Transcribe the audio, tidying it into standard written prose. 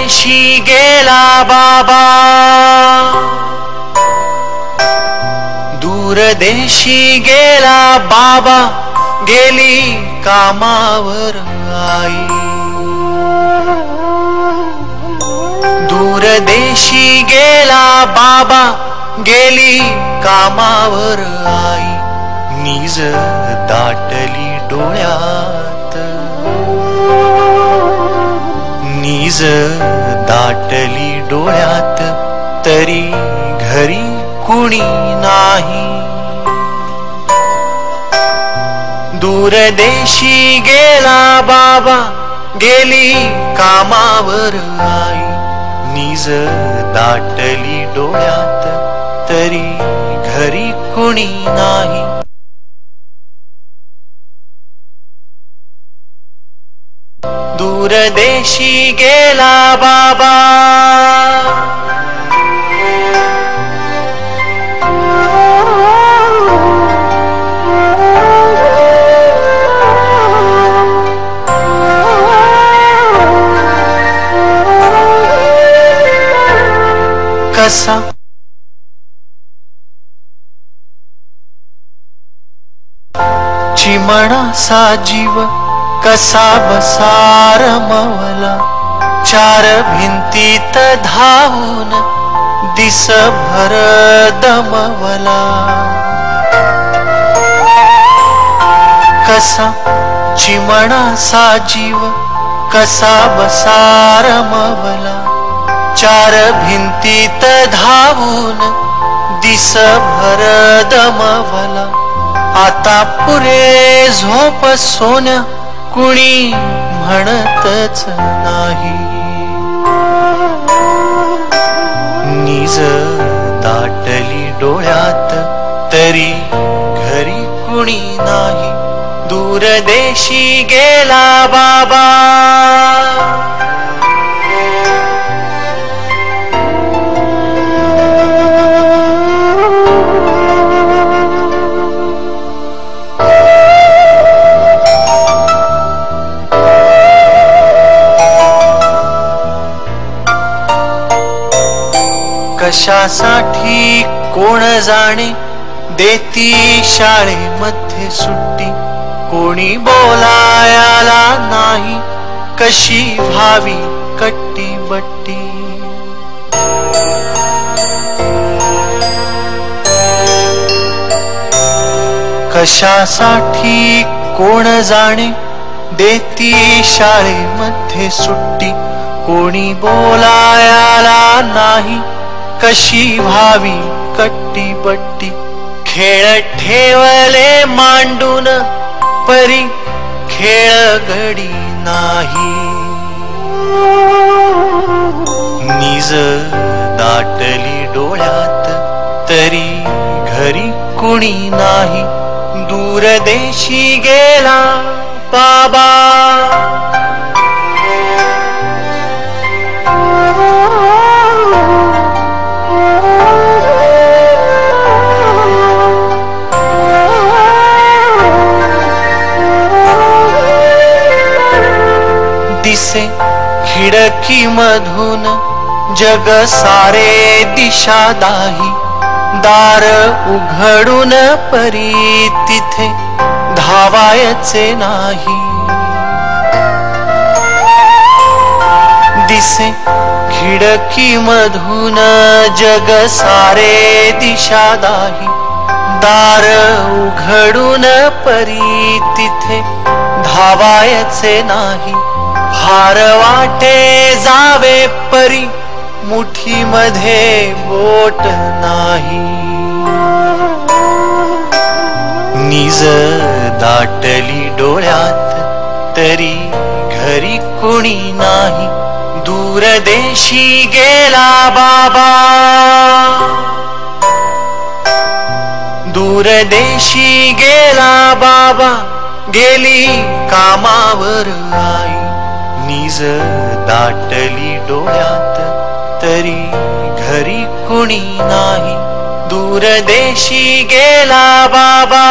दूरदेशी गेला बाबा, दूरदेशी गेला बाबा, गेली कामावर आई। दूरदेशी गेला बाबा, गेली कामावर आई। नीज दाटली डोळ्यात, नीज दाटली डोळ्यात, तरी घरी कुणी नाही। दूरदेशी गेला बाबा, गेली कामावर आई। नीज दाटली डोळ्यात, तरी घरी कुणी नाही। दूरदेशी गेला बाबा, कसा चिमणासा जीव, कसा बसा रमवला। चार भिंतीत धावून दिसभर दमवला। कसा चिमणासा जीव, कसा बसा रमवला। चार भिंतीत धावून दिसभर दमवला। आता पुरे झोप सोन्या, कुणी म्हणतच नाही। नीज दाटली डोळ्यात, तरी घरी कुणी नाही। दूरदेशी गेला बाबा, कशासाठी कोण जाणे, देती शाळेमध्ये सुट्टी। कोणी बोलायला नाही, कशी व्हावी कट्टी बट्टी। कशासाठी कोण जाणे, देती शाळेमध्ये सुट्टी। कोणी बोलायला नाही, कशी व्हावी कट्टी बट्टी। खेळ ठेवले मांडून, परी खेळ घडी नाही। नीज दाटली डोळ्यात, तरी घरी कुणी नाही। दूरदेशी गेला बाबा, दिसे खिडकी मधून जग सारे दिशा दाही। दार उघडून परी तिथे धावायचे नाही। दिसे खिडकी मधून जग सारे दिशा दाही। दार उघडून परी तिथे धावायचे नाही। भार वाटे जावे परी, मुठी मध्ये बोट नाही। नीज दाटली डोळ्यात, तरी घरी कुणी नाही। दूरदेशी गेला बाबा, दूरदेशी गेला बाबा, गेली कामावर आई। नीज दाटली डोळ्यात, तरी घरी कुणी नाही। दूरदेशी गेला बाबा।